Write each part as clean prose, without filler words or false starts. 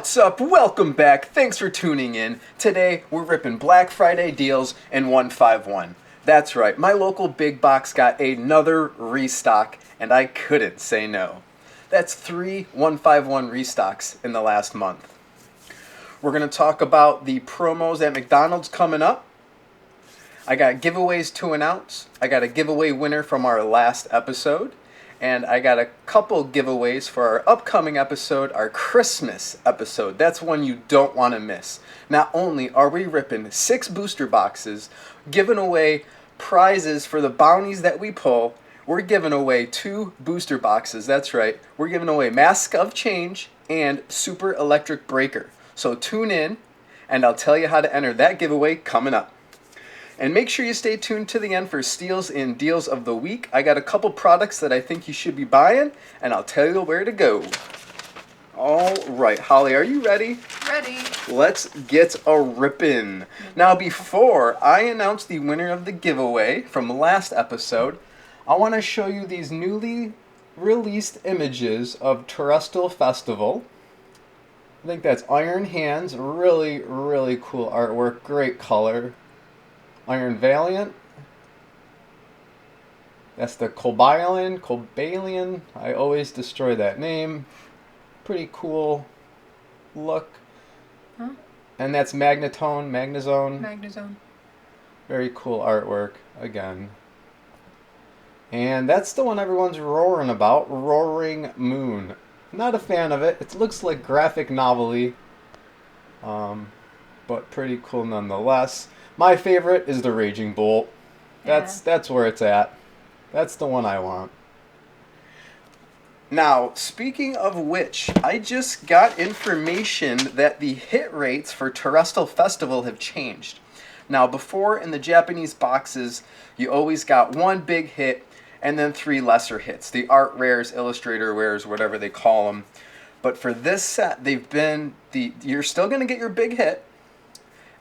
What's up? Welcome back. Thanks for tuning in. Today we're ripping Black Friday deals in 151. That's right, my local big box got another restock and I couldn't say no. That's 3 151 restocks in the last month. We're going to talk about the promos at McDonald's coming up. I got giveaways to announce. I got a giveaway winner from our last episode. And I got a couple giveaways for our upcoming episode, our Christmas episode. That's one you don't want to miss. Not only are we ripping 6 booster boxes, giving away prizes for the bounties that we pull, we're giving away 2 booster boxes. That's right. We're giving away Mask of Change and Super Electric Breaker. So tune in, and I'll tell you how to enter that giveaway coming up. And make sure you stay tuned to the end for steals and deals of the week. I got a couple products that I think you should be buying, and I'll tell you where to go. All right, Holly, are you ready? Ready. Let's get a rippin'. Now, before I announce the winner of the giveaway from last episode, I want to show you these newly released images of Terrestrial Festival. I think that's Iron Hands. Really, really cool artwork. Great color. Iron Valiant. That's the Cobalion. I always destroy that name. Pretty cool look. Huh? And that's Magnazone. Very cool artwork again. And that's the one everyone's roaring about, Roaring Moon. Not a fan of it. It looks like graphic novel-y, but pretty cool nonetheless. My favorite is the Raging Bolt. That's where it's at. That's the one I want. Now, speaking of which, I just got information that the hit rates for Terrestrial Festival have changed. Now, before in the Japanese boxes, you always got 1 big hit and then 3 lesser hits. The art rares, illustrator rares, whatever they call them. But for this set, you're still going to get your big hit.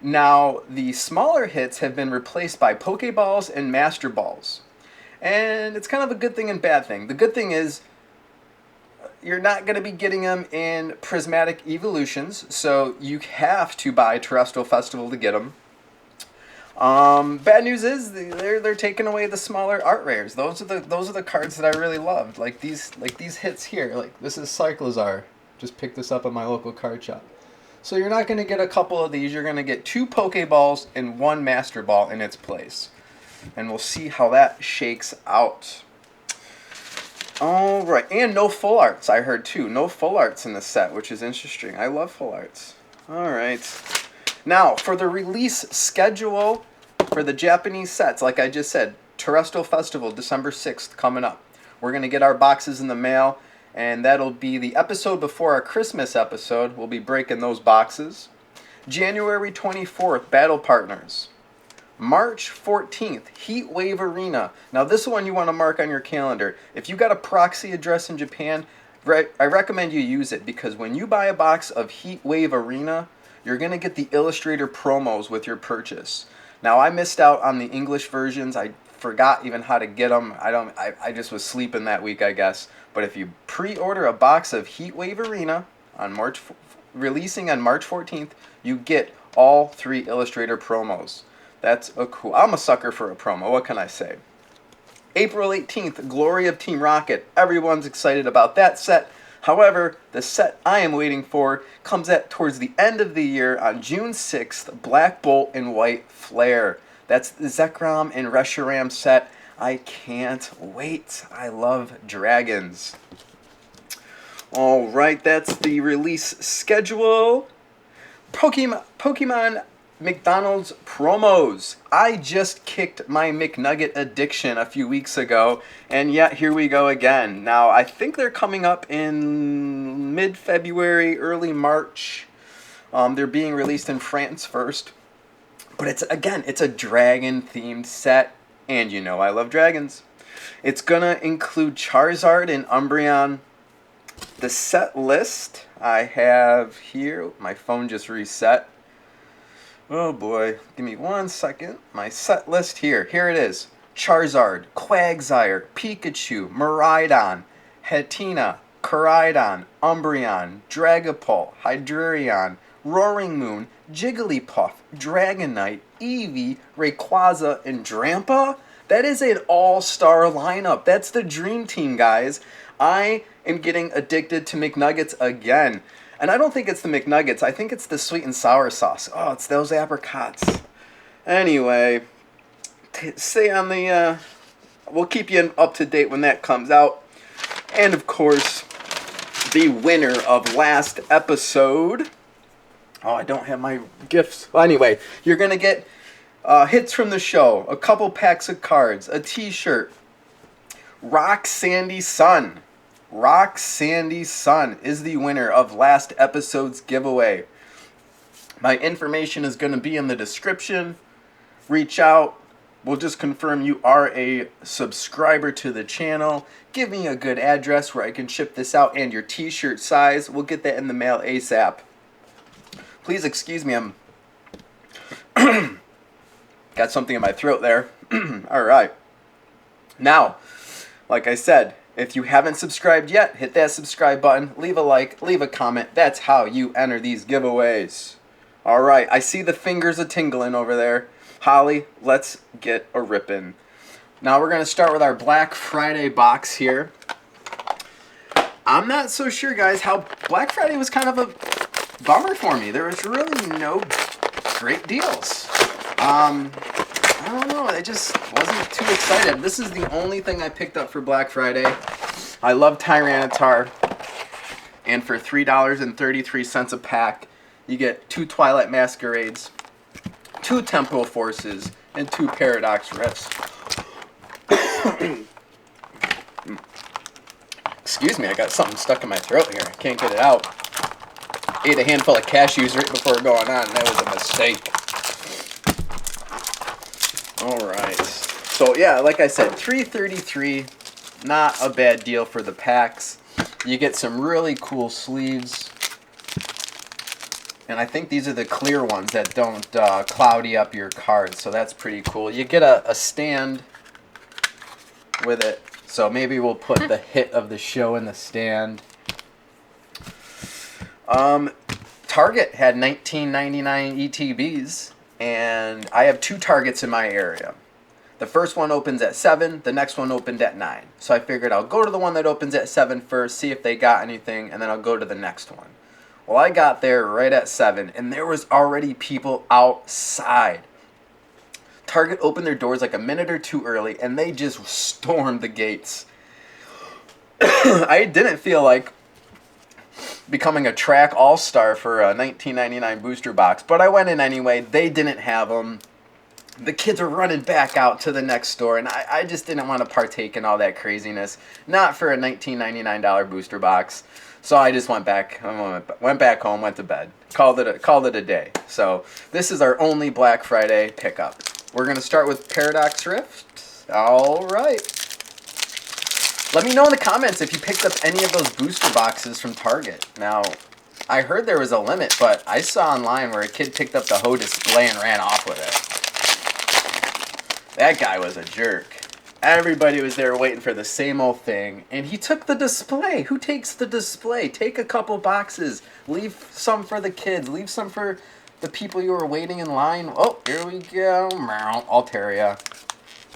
Now, the smaller hits have been replaced by Pokeballs and Master Balls. And it's kind of a good thing and bad thing. The good thing is you're not going to be getting them in prismatic evolutions, so you have to buy Terrestrial Festival to get them. Bad news is they're taking away the smaller art rares. Those are the cards that I really loved. Like these hits here. Like this is Cyclozar. Just picked this up at my local card shop. So you're not going to get a couple of these. You're going to get 2 Pokeballs and 1 Master Ball in its place. And we'll see how that shakes out. All right. And no full arts, I heard too. No full arts in the set, which is interesting. I love full arts. All right. Now, for the release schedule for the Japanese sets, like I just said, Terrestrial Festival, December 6th, coming up. We're going to get our boxes in the mail. And that'll be the episode before our Christmas episode. We'll be breaking those boxes. January 24th, Battle Partners. March 14th, Heat Wave Arena. Now this one you want to mark on your calendar. If you got a proxy address in Japan, I recommend you use it. Because when you buy a box of Heat Wave Arena, you're going to get the illustrator promos with your purchase. Now I missed out on the English versions. I forgot even how to get them. I just was sleeping that week, I guess. But if you pre-order a box of Heatwave Arena releasing on March 14th, you get all 3 illustrator promos. That's cool. I'm a sucker for a promo. What can I say? April 18th, Glory of Team Rocket. Everyone's excited about that set. However, the set I am waiting for comes towards the end of the year on June 6th, Black Bolt and White Flare. That's the Zekrom and Reshiram set. I can't wait. I love dragons. All right, that's the release schedule. Pokemon McDonald's promos. I just kicked my McNugget addiction a few weeks ago, and yet here we go again. Now, I think they're coming up in mid-February, early March. They're being released in France first. But it's a dragon-themed set. And you know I love dragons. It's going to include Charizard and Umbreon. The set list I have here. My phone just reset. Oh boy. Give me 1 second. My set list here. Here it is. Charizard, Quagsire, Pikachu, Miraidon, Hatenna, Coridon, Umbreon, Dragapult, Hydreion, Roaring Moon, Jigglypuff, Dragonite, Eevee, Rayquaza, and Drampa? That is an all-star lineup. That's the dream team, guys. I am getting addicted to McNuggets again. And I don't think it's the McNuggets. I think it's the sweet and sour sauce. Oh, it's those apricots. Anyway, stay on the... we'll keep you up to date when that comes out. And, of course, the winner of last episode... Oh, I don't have my gifts. Well, anyway, you're going to get hits from the show, a couple packs of cards, a t-shirt. Rock Sandy Sun. Rock Sandy Sun is the winner of last episode's giveaway. My information is going to be in the description. Reach out. We'll just confirm you are a subscriber to the channel. Give me a good address where I can ship this out and your t-shirt size. We'll get that in the mail ASAP. Please excuse me, I'm got something in my throat there. All right. Now, like I said, if you haven't subscribed yet, hit that subscribe button, leave a like, leave a comment. That's how you enter these giveaways. All right, I see the fingers a-tingling over there. Holly, let's get a rippin'. Now we're going to start with our Black Friday box here. I'm not so sure, guys, how Black Friday was kind of a bummer for me. There was really no great deals. I don't know. I just wasn't too excited. This is the only thing I picked up for Black Friday. I love Tyranitar. And for $3.33 a pack, you get 2 Twilight Masquerades, 2 Temporal Forces, and 2 Paradox Rifts. Excuse me, I got something stuck in my throat here. I can't get it out. Ate a handful of cashews right before going on. That was a mistake. Alright. So, yeah, like I said, $3.33. Not a bad deal for the packs. You get some really cool sleeves. And I think these are the clear ones that don't cloudy up your cards. So that's pretty cool. You get a stand with it. So maybe we'll put the hit of the show in the stand. Target had $19.99 ETBs, and I have 2 Targets in my area. The first one opens at 7, the next one opened at 9. So I figured I'll go to the one that opens at 7 first, see if they got anything, and then I'll go to the next one. Well, I got there right at 7, and there was already people outside. Target opened their doors like a minute or 2 early, and they just stormed the gates. I didn't feel like becoming a track all-star for a $19.99 booster box, but I went in anyway. They didn't have them. The kids were running back out to the next store, and I just didn't want to partake in all that craziness. Not for a $19.99 booster box. So I just went back home, went to bed, called it a day. So this is our only Black Friday pickup. We're gonna start with Paradox Rift. All right. Let me know in the comments if you picked up any of those booster boxes from Target. Now, I heard there was a limit, but I saw online where a kid picked up the Ho display and ran off with it. That guy was a jerk. Everybody was there waiting for the same old thing, and he took the display. Who takes the display? Take a couple boxes. Leave some for the kids. Leave some for the people you were waiting in line. Oh, here we go. Altaria.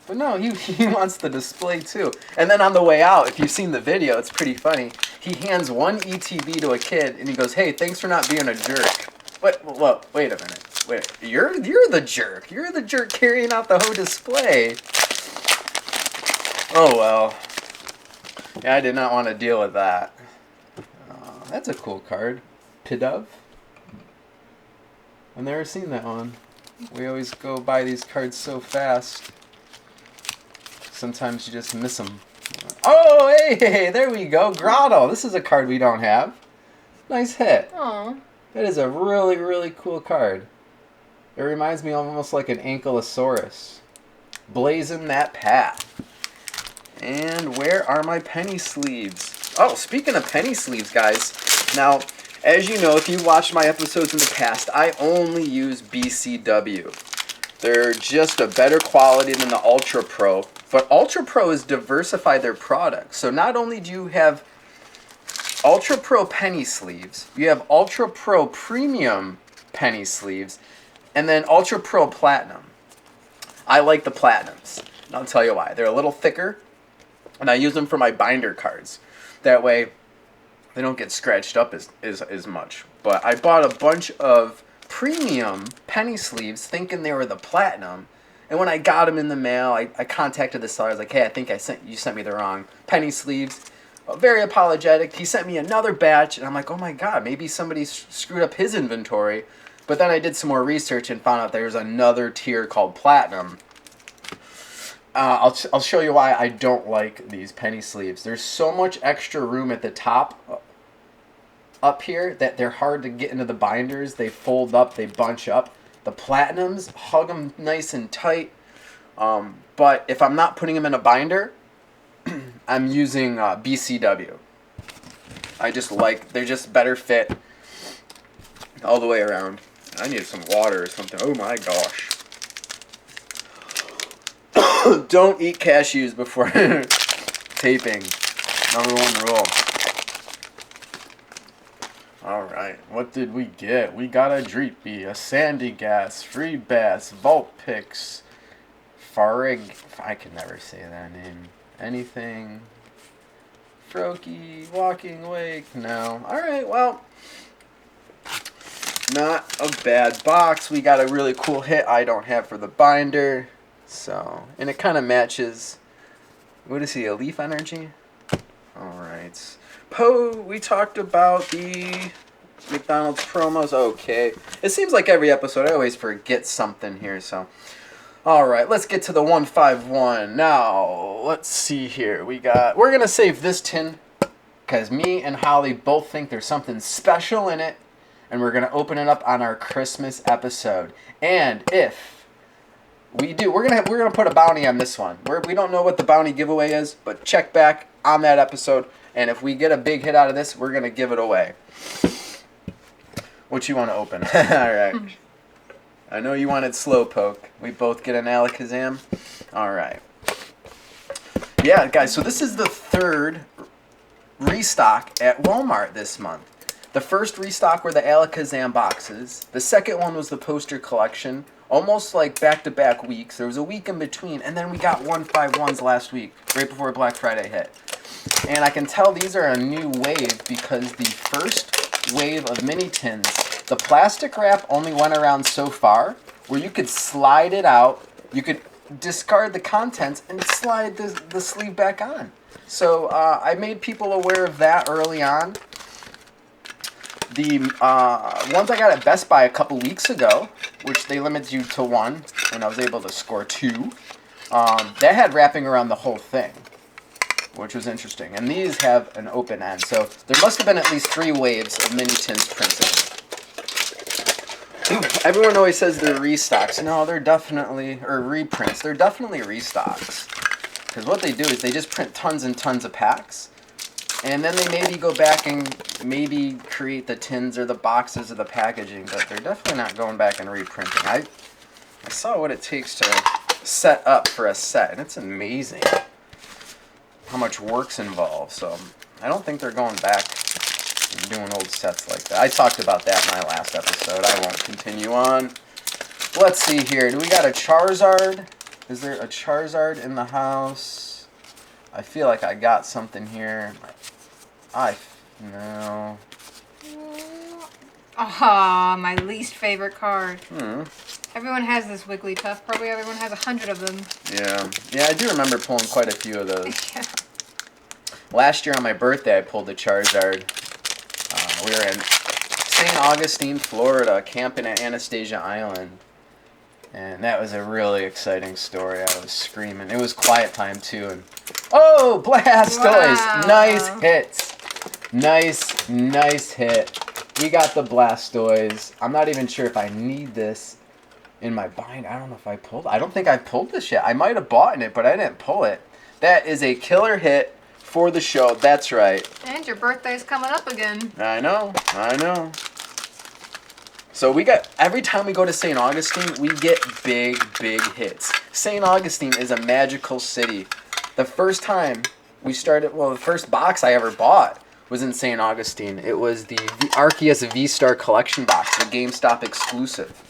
But no, he wants the display too. And then on the way out, if you've seen the video, it's pretty funny. He hands one ETB to a kid, and he goes, "Hey, thanks for not being a jerk." Wait a minute. Wait, you're the jerk. You're the jerk carrying out the Ho display. Oh, well. Yeah, I did not want to deal with that. That's a cool card. Pidove. I've never seen that one. We always go buy these cards so fast. Sometimes you just miss them. Oh, hey, there we go. Grotto. This is a card we don't have. Nice hit. Aww. That is a really, really cool card. It reminds me almost like an Ankylosaurus. Blazing that path. And where are my penny sleeves? Oh, speaking of penny sleeves, guys. Now, as you know, if you watched my episodes in the past, I only use BCW. They're just a better quality than the Ultra Pro. But Ultra Pro has diversified their products. So not only do you have Ultra Pro penny sleeves. You have Ultra Pro Premium penny sleeves. And then Ultra Pro Platinum. I like the Platinums. And I'll tell you why. They're a little thicker. And I use them for my binder cards. That way, they don't get scratched up as much. But I bought a bunch of premium penny sleeves thinking they were the Platinum. And when I got them in the mail, I contacted the seller. I was like, hey, I think you sent me the wrong penny sleeves. Very apologetic. He sent me another batch. And I'm like, oh my God, maybe somebody screwed up his inventory. But then I did some more research and found out there's another tier called Platinum. I'll show you why I don't like these penny sleeves. There's so much extra room at the top up here that they're hard to get into the binders. They fold up, they bunch up. The Platinums, hug them nice and tight. But if I'm not putting them in a binder, I'm using BCW. They're just better fit all the way around. I need some water or something. Oh my gosh. Don't eat cashews before taping. Number 1 rule. Alright, what did we get? We got a Dreepy, a Sandy Gas, Free Bass, Vault Picks, Farig. I can never say that name. Anything. Froakie, Walking Wake. No. Alright, well. Not a bad box. We got a really cool hit I don't have for the binder. So, and it kind of matches. What is he, a Leaf Energy? Alright. We talked about the McDonald's promos. Okay. It seems like every episode I always forget something here, so. Alright, let's get to the 151. Now, let's see here. We're going to save this tin because me and Holly both think there's something special in it. And we're going to open it up on our Christmas episode. And if we do, we're gonna put a bounty on this one. We don't know what the bounty giveaway is, but check back on that episode. And if we get a big hit out of this, we're going to give it away. What you want to open? All right. I know you wanted Slowpoke. We both get an Alakazam. All right. Yeah, guys, so this is the third restock at Walmart this month. The first restock were the Alakazam boxes. The second one was the poster collection. Almost like back-to-back weeks. There was a week in between, and then we got 151s last week, right before Black Friday hit. And I can tell these are a new wave because the first wave of mini tins, the plastic wrap only went around so far, where you could slide it out, you could discard the contents, and slide the sleeve back on. So I made people aware of that early on. The ones I got at Best Buy a couple weeks ago, which they limit you to 1, and I was able to score 2, that had wrapping around the whole thing, which was interesting. And these have an open end, so there must have been at least 3 waves of mini tins printed. Everyone always says they're restocks. No, they're definitely, or reprints. They're definitely restocks. Because what they do is they just print tons and tons of packs. And then they maybe go back and maybe create the tins or the boxes or the packaging, but they're definitely not going back and reprinting. I saw what it takes to set up for a set, and it's amazing how much work's involved. So I don't think they're going back and doing old sets like that. I talked about that in my last episode. I won't continue on. Let's see here. Do we got a Charizard? Is there a Charizard in the house? I feel like I got something here. No. Ah, my least favorite card. Everyone has this Wigglytuff. Probably everyone has 100 of them. Yeah, I do remember pulling quite a few of those. Yeah. Last year on my birthday, I pulled the Charizard. We were in St. Augustine, Florida, camping at Anastasia Island. And that was a really exciting story. I was screaming. It was quiet time, too. And oh, Blastoise! Wow. Nice hits. Nice hit. We got the Blastoise. I'm not even sure if I need this in my bind. I don't know if I pulled. I don't think I pulled this yet. I might have bought it, but I didn't pull it. That is a killer hit for the show. That's right. And your birthday's coming up again. I know. So we got, every time we go to St. Augustine, we get big hits. St. Augustine is a magical city. The first time we started, well, the first box I ever bought was in St. Augustine. It was the Arceus V-Star collection box, the GameStop exclusive.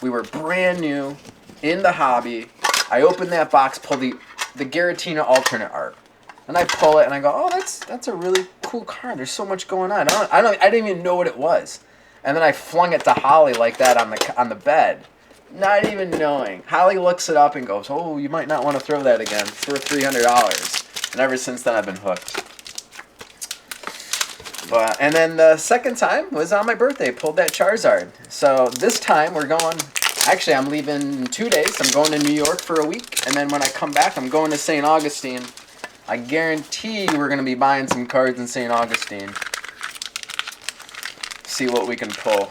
We were brand new in the hobby. I opened that box, pulled the Giratina alternate art. And I pull it and I go, oh, that's a really cool card. There's so much going on. I didn't even know what it was. And then I flung it to Holly like that on the bed, not even knowing. Holly looks it up and goes, oh, you might not want to throw that again. It's worth $300. And ever since then, I've been hooked. And then the second time was on my birthday. Pulled that Charizard. So this time we're going. Actually, I'm leaving in 2 days. I'm going to New York for a week. And then when I come back, I'm going to St. Augustine. I guarantee we're going to be buying some cards in St. Augustine. See what we can pull.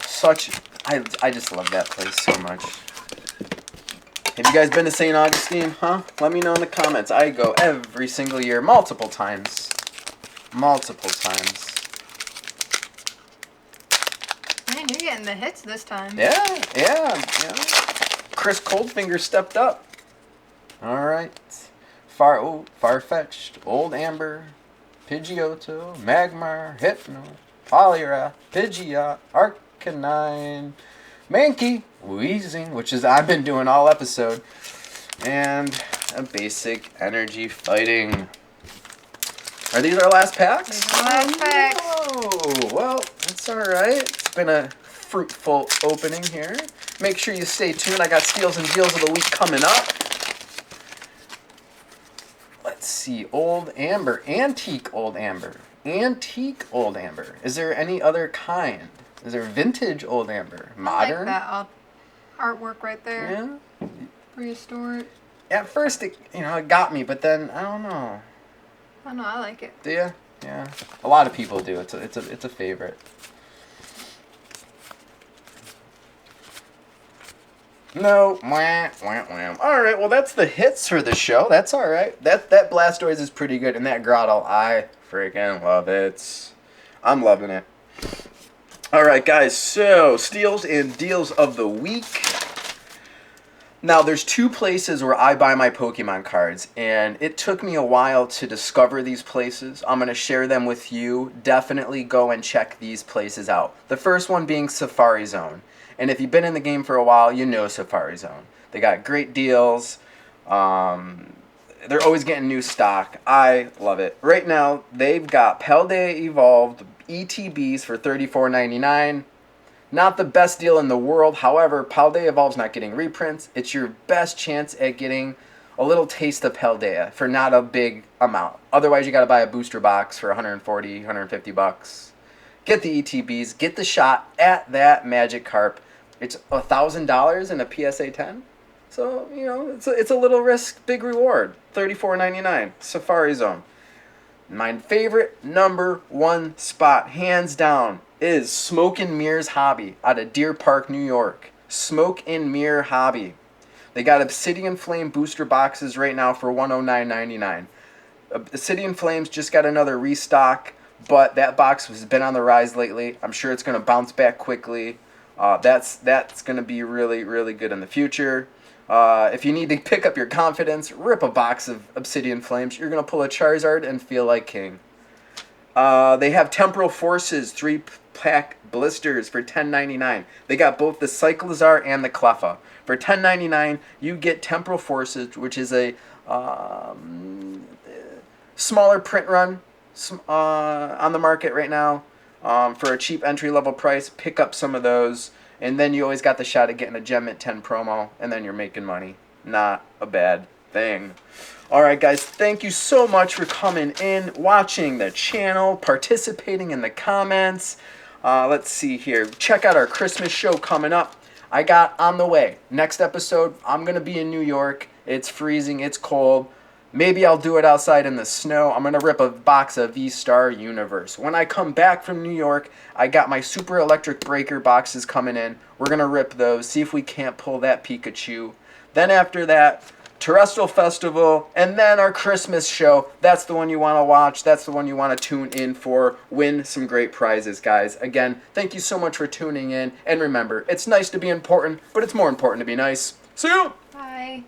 I just love that place so much. Have you guys been to St. Augustine? Huh? Let me know in the comments. I go every single year, multiple times. Multiple times. Man, you're getting the hits this time. Yeah. Chris Coldfinger stepped up. All right. Far-fetched, Old Amber, Pidgeotto, Magmar, Hypno, Poliwrath, Pidgeot, Arcanine, Mankey, Weezing, which is I've been doing all episode, and a basic energy fighting. Are these our last packs? These are the last packs. Oh, well, that's all right. It's been a fruitful opening here. Make sure you stay tuned. I got steals and deals of the week coming up. Let's see, Old Amber, Antique Old Amber, Antique Old Amber. Is there any other kind? Is there Vintage Old Amber? Modern? I like that artwork right there. Yeah. Prehistoric. At first, it got me, but then I don't know. I know, I like it. Do you? Yeah. A lot of people do. It's a favorite. No. Wah, wah, wah. All right. Well, that's the hits for the show. That's all right. That Blastoise is pretty good, and that Grottle, I freaking love it. I'm loving it. All right, guys. So steals and deals of the week. Now, there's two places where I buy my Pokemon cards, and it took me a while to discover these places. I'm going to share them with you. Definitely go and check these places out. The first one being Safari Zone. And if you've been in the game for a while, you know Safari Zone. They got great deals. They're always getting new stock. I love it. Right now, they've got Paldea Evolved ETBs for $34.99. Not the best deal in the world. However, Paldea Evolve's not getting reprints. It's your best chance at getting a little taste of Paldea for not a big amount. Otherwise, you got to buy a booster box for $140, $150. Get the ETBs. Get the shot at that Magikarp. It's $1,000 in a PSA 10. So, it's a little risk, big reward. $34.99. Safari Zone. My favorite number one spot, hands down, is Smoke and Mirrors Hobby out of Deer Park, New York. Smoke and Mirror Hobby. They got Obsidian Flame booster boxes right now for $109.99. Obsidian Flames just got another restock, but that box has been on the rise lately. I'm sure it's going to bounce back quickly. That's going to be really, really good in the future. If you need to pick up your confidence, rip a box of Obsidian Flames. You're going to pull a Charizard and feel like king. They have Temporal Forces 3-pack blisters for $10.99. They got both the Cyclizar and the Cleffa. For $10.99, you get Temporal Forces, which is a smaller print run on the market right now. For a cheap entry-level price, pick up some of those. And then you always got the shot at getting a Gem Mint 10 promo, and then you're making money. Not a bad thing. All right, guys, thank you so much for coming in, watching the channel, participating in the comments. Let's see here. Check out our Christmas show coming up. I got on the way. Next episode, I'm going to be in New York. It's freezing. It's cold. Maybe I'll do it outside in the snow. I'm going to rip a box of V-Star Universe. When I come back from New York, I got my Super Electric Breaker boxes coming in. We're going to rip those, see if we can't pull that Pikachu. Then after that, Terrestrial Festival, and then our Christmas show. That's the one you want to watch. That's the one you want to tune in for. Win some great prizes, guys. Again, thank you so much for tuning in. And remember, it's nice to be important, but it's more important to be nice. See you! Bye.